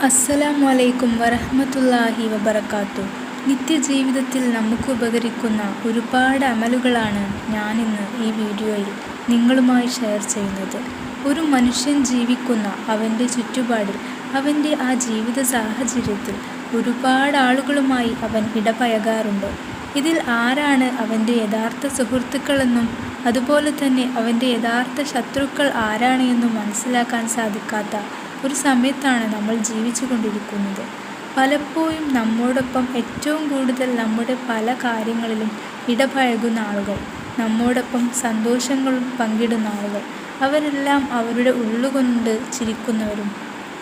അസ്സലാമു വറഹ്മത്തുള്ളാഹി വബറകാതുഹു. നിത്യജീവിതത്തിൽ നമുക്ക് ഉപകരിക്കുന്ന ഒരുപാട് അമലുകളാണ് ഞാനിന്ന് ഈ വീഡിയോയിൽ നിങ്ങളുമായി ഷെയർ ചെയ്യുന്നത്. ഒരു മനുഷ്യൻ ജീവിക്കുന്ന അവൻ്റെ ചുറ്റുപാടിൽ, അവൻ്റെ ആ ജീവിത സാഹചര്യത്തിൽ ഒരുപാട് ആളുകളുമായി അവൻ ഇടപഴകാറുണ്ട്. ഇതിൽ ആരാണ് അവൻ്റെ യഥാർത്ഥ സുഹൃത്തുക്കളെന്നും അതുപോലെ തന്നെ അവൻ്റെ യഥാർത്ഥ ശത്രുക്കൾ ആരാണ് എന്നും മനസ്സിലാക്കാൻ സാധിക്കാത്ത ഒരു സമയത്താണ് നമ്മൾ ജീവിച്ചു കൊണ്ടിരിക്കുന്നത്. പലപ്പോഴും നമ്മോടൊപ്പം ഏറ്റവും കൂടുതൽ നമ്മുടെ പല കാര്യങ്ങളിലും ഇടപഴകുന്ന ആളുകൾ, നമ്മോടൊപ്പം സന്തോഷങ്ങളും പങ്കിടുന്ന ആളുകൾ, അവരെല്ലാം അവരുടെ ഉള്ളുകൊണ്ട് ചിരിക്കുന്നവരും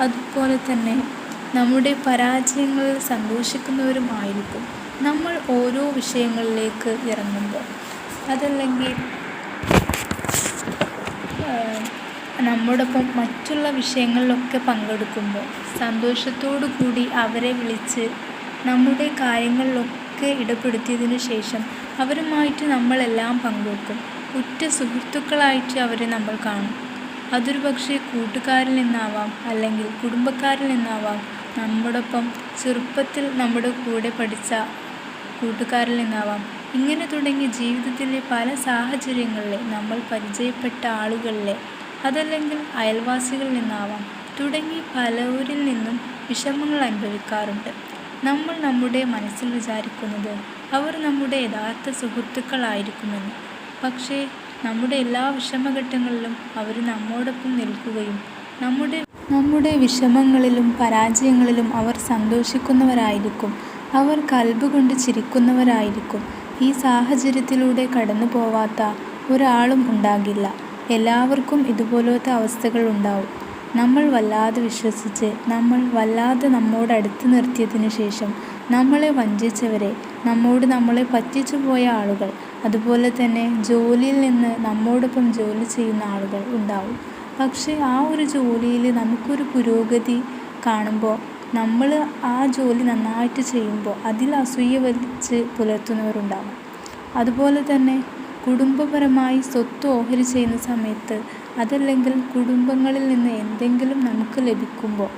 അതുപോലെ തന്നെ നമ്മുടെ പരാജയങ്ങളിൽ സന്തോഷിക്കുന്നവരും ആയിരിക്കും. നമ്മൾ ഓരോ വിഷയങ്ങളിലേക്ക് ഇറങ്ങുമ്പോൾ, അതല്ലെങ്കിൽ നമ്മോടൊപ്പം മറ്റുള്ള വിഷയങ്ങളിലൊക്കെ പങ്കെടുക്കുമ്പോൾ സന്തോഷത്തോടു കൂടി അവരെ വിളിച്ച് നമ്മുടെ കാര്യങ്ങളിലൊക്കെ ഇടപെടുത്തിയതിനു ശേഷം അവരുമായിട്ട് നമ്മളെല്ലാം പങ്കുവെക്കും. ഉറ്റ സുഹൃത്തുക്കളായിട്ട് അവരെ നമ്മൾ കാണും. അതൊരു പക്ഷേ കൂട്ടുകാരിൽ നിന്നാവാം, അല്ലെങ്കിൽ കുടുംബക്കാരിൽ നിന്നാവാം, നമ്മോടൊപ്പം ചെറുപ്പത്തിൽ നമ്മുടെ കൂടെ പഠിച്ച കൂട്ടുകാരിൽ നിന്നാവാം. ഇങ്ങനെ തുടങ്ങി ജീവിതത്തിലെ പല സാഹചര്യങ്ങളിലെ നമ്മൾ പരിചയപ്പെട്ട ആളുകളിലെ, അതല്ലെങ്കിൽ അയൽവാസികളിൽ നിന്നാവാം, തുടങ്ങി പലരിൽ നിന്നും വിഷമങ്ങൾ അനുഭവിക്കാറുണ്ട്. നമ്മൾ നമ്മുടെ മനസ്സിൽ വിചാരിക്കുന്നത് അവർ നമ്മുടെ യഥാർത്ഥ സുഹൃത്തുക്കളായിരിക്കുമെന്ന്. പക്ഷേ നമ്മുടെ എല്ലാ വിഷമഘട്ടങ്ങളിലും അവർ നമ്മോടൊപ്പം നിൽക്കുകയും നമ്മുടെ വിഷമങ്ങളിലും പരാജയങ്ങളിലും അവർ സന്തോഷിക്കുന്നവരായിരിക്കും. അവർ കൽബ് കൊണ്ട് ചിരിക്കുന്നവരായിരിക്കും. ഈ സാഹചര്യത്തിലൂടെ കടന്നു പോവാത്ത ഒരാളും ഉണ്ടാകില്ല. എല്ലാവർക്കും ഇതുപോലത്തെ അവസ്ഥകൾ ഉണ്ടാവും. നമ്മൾ വല്ലാതെ വിശ്വസിച്ച്, നമ്മൾ വല്ലാതെ നമ്മോടടുത്ത് നിർത്തിയതിനു ശേഷം നമ്മളെ വഞ്ചിച്ചവരെ, നമ്മളെ പറ്റിച്ചു പോയ ആളുകൾ, അതുപോലെ തന്നെ ജോലിയിൽ നിന്ന് നമ്മോടൊപ്പം ജോലി ചെയ്യുന്ന ആളുകൾ ഉണ്ടാവും. പക്ഷേ ആ ഒരു ജോലിയിൽ നമുക്കൊരു പുരോഗതി കാണുമ്പോൾ, നമ്മൾ ആ ജോലി നന്നായിട്ട് ചെയ്യുമ്പോൾ അതിൽ അസൂയ വലിച്ച് പുലർത്തുന്നവരുണ്ടാകും. അതുപോലെ തന്നെ കുടുംബപരമായി സ്വത്ത് ഓഹരി ചെയ്യുന്ന സമയത്ത്, അതല്ലെങ്കിൽ കുടുംബങ്ങളിൽ നിന്ന് എന്തെങ്കിലും നമുക്ക് ലഭിക്കുമ്പോൾ,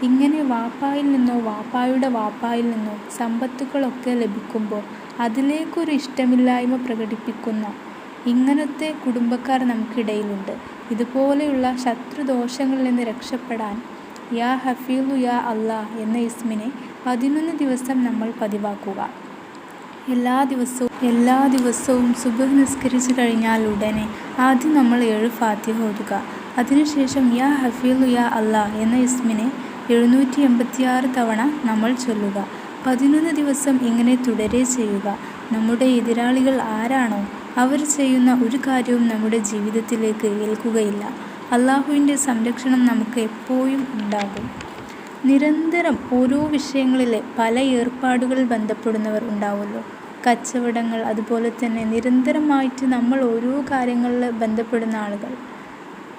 ഇങ്ങനെ വാപ്പായിൽ നിന്നോ വാപ്പായുടെ വാപ്പായിൽ നിന്നോ സമ്പത്തുകളൊക്കെ ലഭിക്കുമ്പോൾ അതിലേക്കൊരു ഇഷ്ടമില്ലായ്മ പ്രകടിപ്പിക്കുന്ന ഇങ്ങനത്തെ കുടുംബക്കാർ നമുക്കിടയിലുണ്ട്. ഇതുപോലെയുള്ള ശത്രുദോഷങ്ങളിൽ നിന്ന് രക്ഷപ്പെടാൻ യാ ഹഫീളു യാ അല്ലാഹ് എന്ന ഇസ്മിനെ 11 ദിവസം നമ്മൾ പതിവാക്കുക. എല്ലാ ദിവസവും സുബ്ഹ് നിസ്കരിച്ച് കഴിഞ്ഞാൽ ഉടനെ ആദ്യം നമ്മൾ 7 ഫാത്തിഹ ഓതുക. അതിനുശേഷം യാ ഹഫീളു യാ അല്ലാഹ് എന്ന ഇസ്മിനെ 786 തവണ നമ്മൾ ചൊല്ലുക. 11 ദിവസം ഇങ്ങനെ തുടരെ ചെയ്യുക. നമ്മുടെ എതിരാളികൾ ആരാണോ അവർ ചെയ്യുന്ന ഒരു കാര്യവും നമ്മുടെ ജീവിതത്തിലേക്ക് ഏൽക്കുകയില്ല. അള്ളാഹുവിൻ്റെ സംരക്ഷണം നമുക്ക് എപ്പോഴും ഉണ്ടാകും. നിരന്തരം ഓരോ വിഷയങ്ങളിലെ പല ഏർപ്പാടുകളിൽ ബന്ധപ്പെടുന്നവർ ഉണ്ടാവുമല്ലോ, കച്ചവടങ്ങൾ, അതുപോലെ തന്നെ നിരന്തരമായിട്ട് നമ്മൾ ഓരോ കാര്യങ്ങളിൽ ബന്ധപ്പെടുന്ന ആളുകൾ,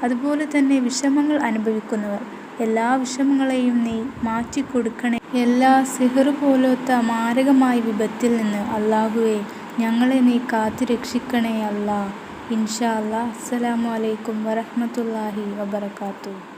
അതുപോലെ തന്നെ വിഷമങ്ങൾ അനുഭവിക്കുന്നവർ, എല്ലാ വിഷമങ്ങളെയും നീ മാറ്റിക്കൊടുക്കണേ. എല്ലാ സിഹർ പോലത്തെ മാരകമായ വിപത്തിൽ നിന്ന് അള്ളാഹുവേ ഞങ്ങളെ നീ കാത്തു രക്ഷിക്കണേ അല്ലാ. ഇൻഷാ അല്ലാ. അസ്സലാമു അലൈക്കും വറഹ്മത്തുള്ളാഹി വബറകാതുഹു.